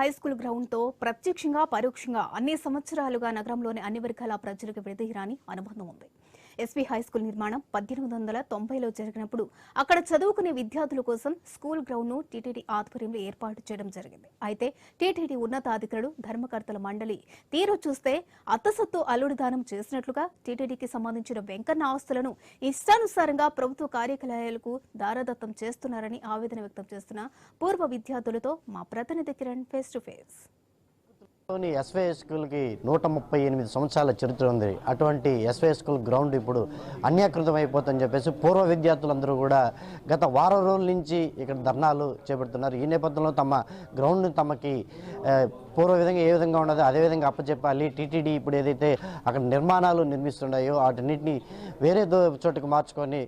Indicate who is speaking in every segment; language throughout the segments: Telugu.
Speaker 1: హై స్కూల్ గ్రౌండ్ తో ప్రత్యక్షంగా పరోక్షంగా అన్ని సంవత్సరాలుగా నగరంలోని అన్ని వర్గాల ప్రజలకు విడదీయరాని అనుబంధం ఉంది. ఎస్పీ హై స్కూల్ నిర్మాణం 1890లో జరిగినప్పుడు అక్కడ చదువుకునే విద్యార్థుల కోసం స్కూల్ గ్రౌండ్ ను టీటీడీ ఆధ్వర్యంలో ఏర్పాటు చేయడం జరిగింది. అయితే టీటీడీ ఉన్నతాధికారులు ధర్మకర్తల మండలి తీరు చూస్తే అత్తసత్తు అల్లుడిదానం చేసినట్లుగా టీటీడీకి సంబంధించిన వెంకన్న ఆస్తులను ఇష్టానుసారంగా ప్రభుత్వ కార్యాలయాలకు దారదత్తం చేస్తున్నారని ఆవేదన వ్యక్తం చేస్తున్న పూర్వ విద్యార్థులతో మా ప్రతినిధి Kiran face to face.
Speaker 2: SY స్కూల్కి 138 సంవత్సరాల చరిత్ర ఉంది. అటువంటి ఎస్వై స్కూల్ గ్రౌండ్ ఇప్పుడు అన్యాకృతం అయిపోతుందని చెప్పేసి పూర్వ విద్యార్థులందరూ కూడా గత వారం రోజుల నుంచి ఇక్కడ ధర్నాలు చేపడుతున్నారు. ఈ నేపథ్యంలో తమ గ్రౌండ్ని తమకి పూర్వ విధంగా ఏ విధంగా ఉన్నదో అదేవిధంగా అప్పచెప్పాలి. టీటీడీ ఇప్పుడు ఏదైతే అక్కడ నిర్మాణాలు నిర్మిస్తున్నాయో వాటన్నిటిని వేరే చోటుకు మార్చుకొని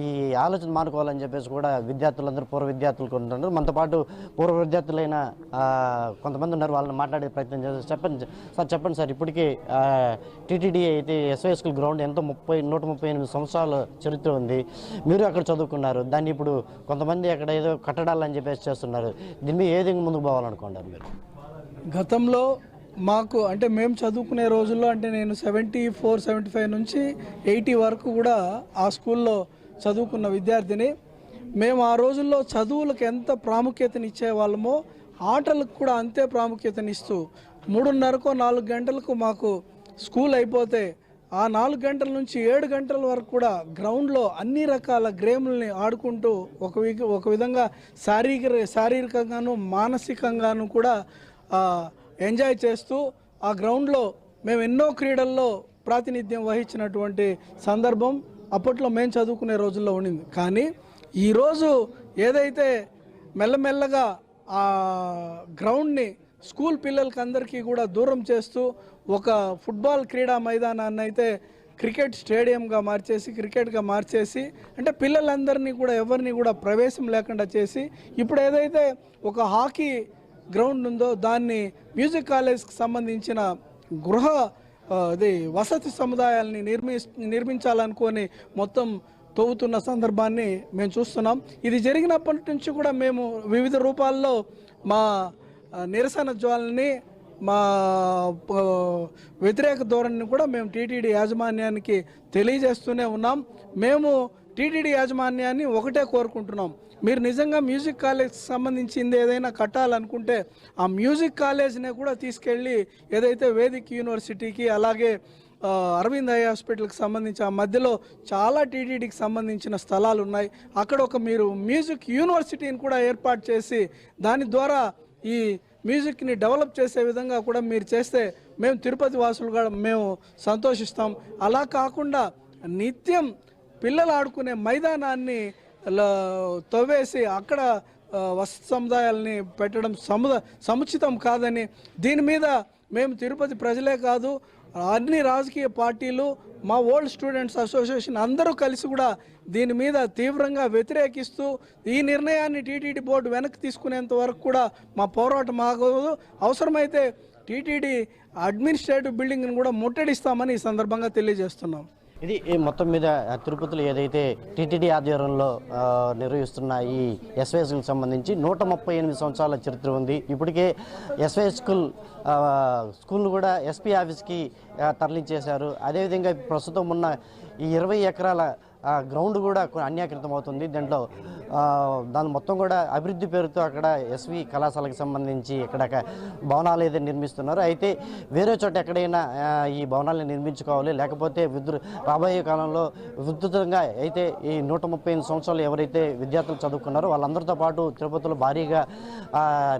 Speaker 2: ఈ ఆలోచన మానుకోవాలని చెప్పేసి కూడా విద్యార్థులందరూ పూర్వ విద్యార్థులు కొంటున్నారు. మనతో పాటు పూర్వ విద్యార్థులైన కొంతమంది ఉన్నారు, వాళ్ళని మాట్లాడే ప్రయత్నం చేస్తారు. చెప్పండి సార్, ఇప్పటికీ టీటీడీ అయితే ఎస్వై స్కూల్ గ్రౌండ్ ఎంతో 138 సంవత్సరాల చరిత్ర ఉంది. మీరు అక్కడ చదువుకున్నారు, దాన్ని ఇప్పుడు కొంతమంది అక్కడ ఏదో కట్టడాలని చెప్పేసి చేస్తున్నారు. దీని మీద ఏ విధంగా ముందుకు పోవాలనుకుంటారు మీరు?
Speaker 3: గతంలో మాకు అంటే మేము చదువుకునే రోజుల్లో అంటే నేను 74-75 నుంచి 80 వరకు కూడా ఆ స్కూల్లో చదువుకున్న విద్యార్థిని. మేము ఆ రోజుల్లో చదువులకు ఎంత ప్రాముఖ్యతనిచ్చేవాళ్ళమో ఆటలకు కూడా అంతే ప్రాముఖ్యతనిస్తూ 3:30-4 గంటలకు మాకు స్కూల్ అయిపోతే ఆ 4 గంటల నుంచి 7 గంటల వరకు కూడా గ్రౌండ్లో అన్ని రకాల గేమ్లని ఆడుకుంటూ ఒక విధంగా శారీరకంగాను మానసికంగాను కూడా ఎంజాయ్ చేస్తూ ఆ గ్రౌండ్లో మేము ఎన్నో క్రీడల్లో ప్రాతినిధ్యం వహించినటువంటి సందర్భం అప్పట్లో మేము చదువుకునే రోజుల్లో ఉండింది. కానీ ఈరోజు ఏదైతే మెల్లమెల్లగా ఆ గ్రౌండ్ని స్కూల్ పిల్లలకి అందరికీ కూడా దూరం చేస్తూ ఒక ఫుట్బాల్ క్రీడా మైదానాన్ని అయితే క్రికెట్ స్టేడియంగా మార్చేసి అంటే పిల్లలందరినీ కూడా ఎవరిని కూడా ప్రవేశం లేకుండా చేసి ఇప్పుడు ఏదైతే ఒక హాకీ గ్రౌండ్ ఉందో దాన్ని మ్యూజిక్ కాలేజ్కి సంబంధించిన వసతి సముదాయాల్ని నిర్మించాలనుకొని మొత్తం తవ్వుతున్న సందర్భాన్ని మేము చూస్తున్నాం. ఇది జరిగినప్పటి నుంచి కూడా మేము వివిధ రూపాల్లో మా నిరసన జ్వాలని మా వ్యతిరేక ధోరణిని కూడా మేము టీటీడీ యాజమాన్యానికి తెలియజేస్తూనే ఉన్నాం. మేము టీటీడీ యాజమాన్యాన్ని ఒకటే కోరుకుంటున్నాం, మీరు నిజంగా మ్యూజిక్ కాలేజ్కి సంబంధించింది ఏదైనా కట్టాలనుకుంటే ఆ మ్యూజిక్ కాలేజ్నే కూడా తీసుకెళ్ళి ఏదైతే వేదిక్ యూనివర్సిటీకి అలాగే అరవింద్ ఐ హాస్పిటల్కి సంబంధించి ఆ మధ్యలో చాలా టీటీడీకి సంబంధించిన స్థలాలు ఉన్నాయి, అక్కడ మీరు మ్యూజిక్ యూనివర్సిటీని కూడా ఏర్పాటు చేసి దాని ద్వారా ఈ మ్యూజిక్ని డెవలప్ చేసే విధంగా కూడా మీరు చేస్తే మేము తిరుపతి వాసులుగా మేము సంతోషిస్తాం. అలా కాకుండా నిత్యం పిల్లలు ఆడుకునే మైదానాన్ని తవ్వేసి అక్కడ వసతి సముదాయాలని పెట్టడం సముచితం కాదని, దీని మీద మేము తిరుపతి ప్రజలే కాదు అన్ని రాజకీయ పార్టీలు మా ఓల్డ్ స్టూడెంట్స్ అసోసియేషన్ అందరూ కలిసి కూడా దీని మీద తీవ్రంగా వ్యతిరేకిస్తూ ఈ నిర్ణయాన్ని టీటీడీ బోర్డు వెనక్కి తీసుకునేంత వరకు కూడా మా పోరాటం ఆగదు. అవసరమైతే టీటీడీ అడ్మినిస్ట్రేటివ్ బిల్డింగ్ని కూడా ముట్టడిస్తామని ఈ సందర్భంగా తెలియజేస్తున్నాం.
Speaker 2: ఇది మొత్తం మీద తిరుపతిలో ఏదైతే టీటీడీ ఆధ్వర్యంలో నిర్వహిస్తున్న ఈ ఎస్వై స్కూల్కి సంబంధించి 138 సంవత్సరాల చరిత్ర ఉంది. ఇప్పటికే ఎస్వై స్కూల్ను కూడా ఎస్పీ ఆఫీస్కి తరలించేశారు. అదేవిధంగా ప్రస్తుతం ఉన్న ఈ 20 ఎకరాల గ్రౌండ్ కూడా అన్యాకృతం అవుతుంది. దాంట్లో దాని మొత్తం కూడా అభివృద్ధి పేరుతో అక్కడ ఎస్వి కళాశాలకు సంబంధించి ఇక్కడ భవనాలు అయితే నిర్మిస్తున్నారు. అయితే వేరే చోట ఎక్కడైనా ఈ భవనాలను నిర్మించుకోవాలి, లేకపోతే రాబోయే కాలంలో విస్తృతంగా అయితే ఈ 138 సంవత్సరాలు ఎవరైతే విద్యార్థులు చదువుకున్నారో వాళ్ళందరితో పాటు తిరుపతిలో భారీగా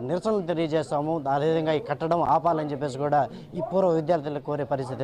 Speaker 2: నిరసనలు తెలియజేస్తాము, అదేవిధంగా ఈ కట్టడం ఆపాలని చెప్పేసి కూడా ఈ పూర్వ విద్యార్థులకు కోరే పరిస్థితి